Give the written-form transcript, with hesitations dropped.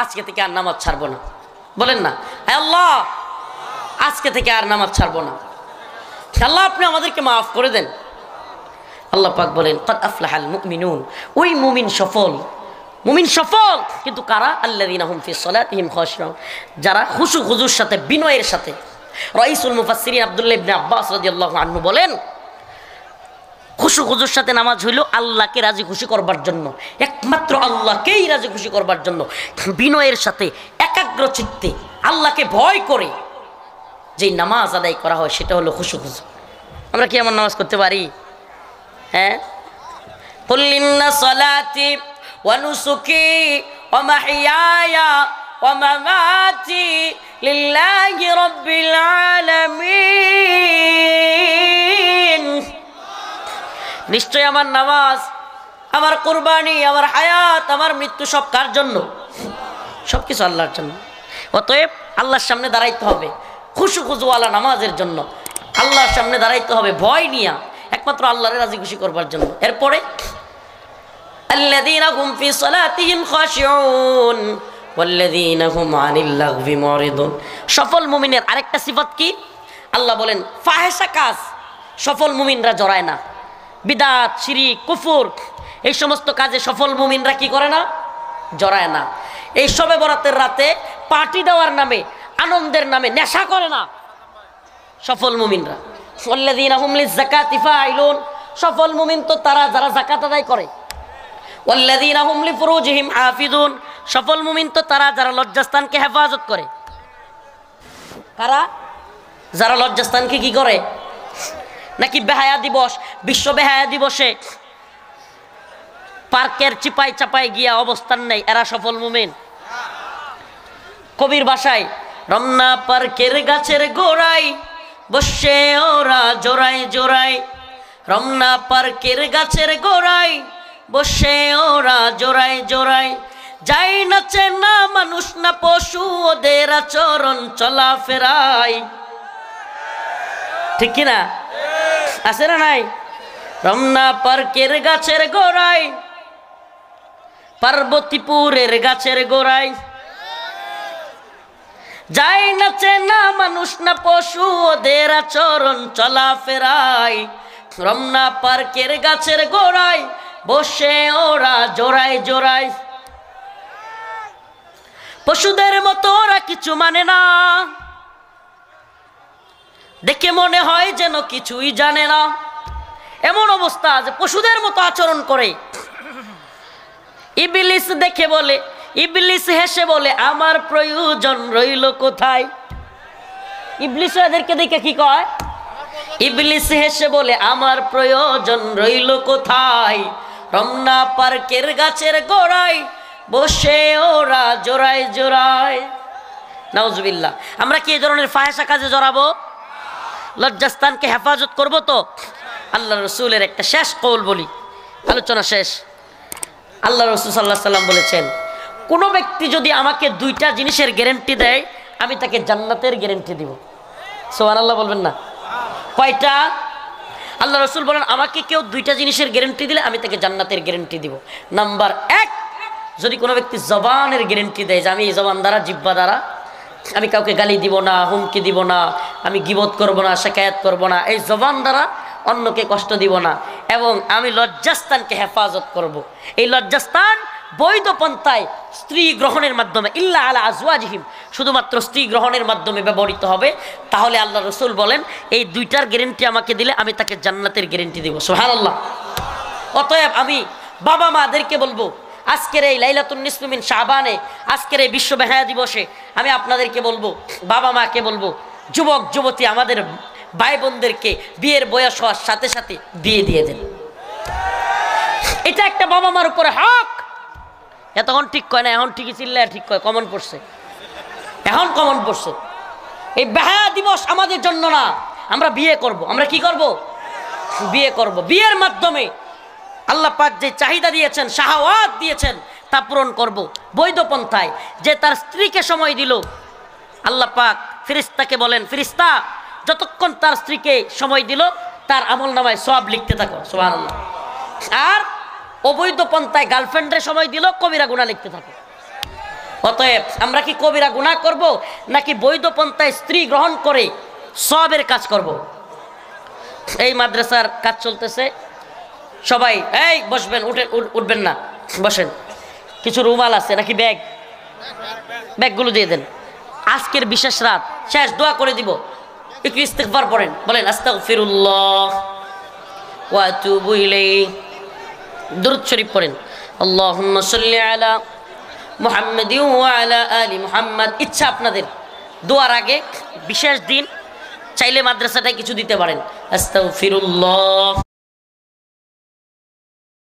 আজকে থেকে আর নামাজ ছাড়বো না। বলেন না, হে আল্লাহ আজকে থেকে আর নামাজ ছাড়বো না। আল্লাহ আপনি আমাদেরকে মাফ করে দেন। আল্লাহ পাক বলেন ক্বাদ আফলাহাল মুমিনুন, ওই মুমিন সফল। মুমিন সফল কিন্তু কারা? আল্লাযীনা হুম ফি সলাতিহিম খাশিউন, যারা খুশু খুজুর সাথে, বিনয়ের সাথে। রাইসুল মুফাসসিরিন আব্দুল্লাহ ইবনে আব্বাস রাদিয়াল্লাহু আনহু বলেন, খুশু খুজুর সাথে নামাজ হইল আল্লাহকে রাজি খুশি করবার জন্য, একমাত্র আল্লাহকেই রাজি খুশি করবার জন্য, বিনয়ের সাথে একাগ্র চিত্তে আল্লাহকে ভয় করে যেই নামাজ আদায় করা হয় সেটা হলো খুশু খুজু। আমরা কি এমন নামাজ করতে পারি? হ্যাঁ, কুল ইন্না সলাতি ওয়া নুসুকি ওয়া মাহইয়ায়া ওয়া মামাতি লিল্লাহি রাব্বিল আলামিন, নিশ্চয় আমার নামাজ, আমার কুরবানি, আমার হায়াত, আমার মৃত্যু সব কার জন্য? সবকিছু আল্লাহর জন্য। অতএব আল্লাহর সামনে দাঁড়াইতে হবে খুশু খুজুওয়ালা নামাজের জন্য, আল্লাহর সামনে দাঁড়াইতে হবে ভয় নিয়া, একমাত্র আল্লাহর রাজি খুশি করবার জন্য। এরপরে আল্লাযীনা হুম ফি সলাতিহিম খাশিউন ওয়াল্লাযীনা হুম আনিল লাগবি মুরিদুন। সফল মুমিনের আরেকটা সিফাত কি? আল্লাহ বলেন ফাহেশা কাজ সফল মুমিনরা জড়ায় না। বিদআত, শিরিক, কুফর এই সমস্ত কাজে সফল মুমিনরা কি করে না? জড়ায় না। এই শবে বরাতের রাতে পার্টি দেওয়ার নামে, আনন্দের নামে নেশা করে না সফল মুমিনরা। ওয়াল্লাযীনা হুম লিয-যাকাতি ফাইলুন, সফল মুমিন তো তারা যারা যাকাত আদায় করে। ওয়াল্লাযীনা হুম লিফুরুজিহিম হাফিজুন, সফল মুমিন তো তারা যারা লজ্জাস্থানকে হেফাজত করে। কারা? যারা লজ্জাস্থানকে কি করে? নাকি বেহায়া দিবস, বিশ্ব বেহায়া দিবসে পার্কের চিপাই চাপাই গিয়া অবস্থান নেই, এরা সফল মুমিন? কবির ভাষায়, রমনা পার্কের গাছের গোড়ায় বসে ওরা জোড়ায় জোড়ায়, রমনা পার্কের গাছের গোড়ায় বসে ওরা জোড়ায় জোড়ায়, যাই নাচে না মানুষ না পশু, ওদের আচরণ চলাফেরায়। ঠিক কিনা? আছে না নাই? রমনা পার্কের গাছের গোড়ায়, পার্বতীপুরের গাছের গোড়ায়, যাই নাচে না মানুষ না পশু, ওদের আচরণ চলাফেরায়, রমনা পার্কের গাছের গোড়ায় বসে ওরা জোড়ায় জোড়ায়। পশুদের মতো ওরা কিছু মানে না, দেখে মনে হয় যেন কিছুই জানে না। এমন অবস্থা যে পশুদের মতো আচরণ করে। ইবলিস দেখে বলে, ইবলিস হেসে বলে আমার প্রয়োজন রইল কোথায়। ইবলিস এদেরকে দেখে কি কয়? ইবলিস হেসে বলে আমার প্রয়োজন রইল কোথায়, রমনা পার্কের গাছের গোড়ায় বসে ওরা জোড়ায় জোড়ায়। নাউজুবিল্লাহ। আমরা কি এই ধরনের ফাহেশা কাজে জড়াবো? লজ্জাস্থানকে হেফাজত করব তো? আল্লাহ রসুলের একটা শেষ কৌল বলি, আলোচনা শেষ। আল্লাহ রসুল সাল্লাল্লাহু আলাইহি সাল্লাম বলেছেন, কোনো ব্যক্তি যদি আমাকে দুইটা জিনিসের গ্যারান্টি দেয় আমি তাকে জান্নাতের গ্যারান্টি দিব। সুবহানাল্লাহ বলবেন না? কয়টা? আল্লাহ রসুল বলেন আমাকে কেউ দুইটা জিনিসের গ্যারান্টি দিলে আমি তাকে জান্নাতের গ্যারান্টি দিব। নাম্বার 1, যদি কোনো ব্যক্তি জবানের গ্যারান্টি দেয় যে আমি এই জবান দ্বারা, জিহ্বা দ্বারা আমি কাউকে গালি দিব না, হুমকি দিব না, আমি গীবত করব না, শিকায়াত করব না, এই জবান দ্বারা অন্যকে কষ্ট দিব না, এবং আমি লজ্জাস্থানকে হেফাজত করব। এই লজ্জাস্থান বৈধ পন্থায় স্ত্রী গ্রহণের মাধ্যমে, ইল্লা আলা আজওয়াজিহিম, শুধুমাত্র স্ত্রী গ্রহণের মাধ্যমে ব্যবহৃত হবে। তাহলে আল্লাহ রসুল বলেন এই দুইটার গ্যারান্টি আমাকে দিলে আমি তাকে জান্নাতের গ্যারান্টি দেব। সুবহানাল্লাহ। অতএব আমি বাবা মাদেরকে বলবো, আজকের এই লাইলাতুন নিসফি মিন শাবানে, আজকের এই বিশ্ব বেহায়া দিবসে আমি আপনাদেরকে বলবো, বাবা মাকে বলবো, যুবক যুবতী আমাদের ভাই বোনদেরকে বিয়ের বয়স হওয়ার সাথে সাথে বিয়ে দিয়ে দেন। এটা একটা বাবা মার উপরে হক। এতক্ষণ ঠিক কয় না, এখন ঠিকই চিল্লায় ঠিক কয়, কমন পড়ছে, এখন কমন পড়ছে। এই বেহায়া দিবস আমাদের জন্য না, আমরা বিয়ে করব। আমরা কি করব? বিয়ে করব। বিয়ের মাধ্যমে আল্লাহ পাক যে চাহিদা দিয়েছেন, শাহওয়াত দিয়েছেন, তা পূরণ করব বৈধ পন্থায়। যে তার স্ত্রীকে সময় দিল, আল্লাহ পাক ফেরেশতাকে বলেন, ফেরেশতা যতক্ষণ তার স্ত্রীকে সময় দিল তার আমল নামায় সওয়াব লিখতে থাকো। সুবহানাল্লাহ। আর অবৈধ পন্থায় গার্লফ্রেন্ডের সময় দিল, কবিরা গুনাহ লিখতে থাকো। অতএব আমরা কি কবিরা গুনাহ করব নাকি বৈধ পন্থায় স্ত্রী গ্রহণ করে সওয়াবের কাজ করব? এই মাদ্রাসার কাজ চলতেছে, সবাই এই বসবেন, উঠবেন না, বসেন। কিছু রুমাল আছে নাকি ব্যাগ? ব্যাগগুলো দিয়ে দেন। আজকের বিশেষ রাত, শেষ দোয়া করে দিব, একটু ইস্তিগফার পড়েন, বলেন আস্তাগফিরুল্লাহ ওয়া আতুবু ইলাইহি, দুরূদ শরীফ পড়েন, আল্লাহুম্মা সাল্লি আলা মুহাম্মাদি ওয়া আলা আলি মুহাম্মাদ। ইচ্ছা আপনাদের দোয়ার আগে বিশেষ দিন চাইলে মাদ্রাসাটায় কিছু দিতে পারেন। আস্তাগফিরুল্লাহ।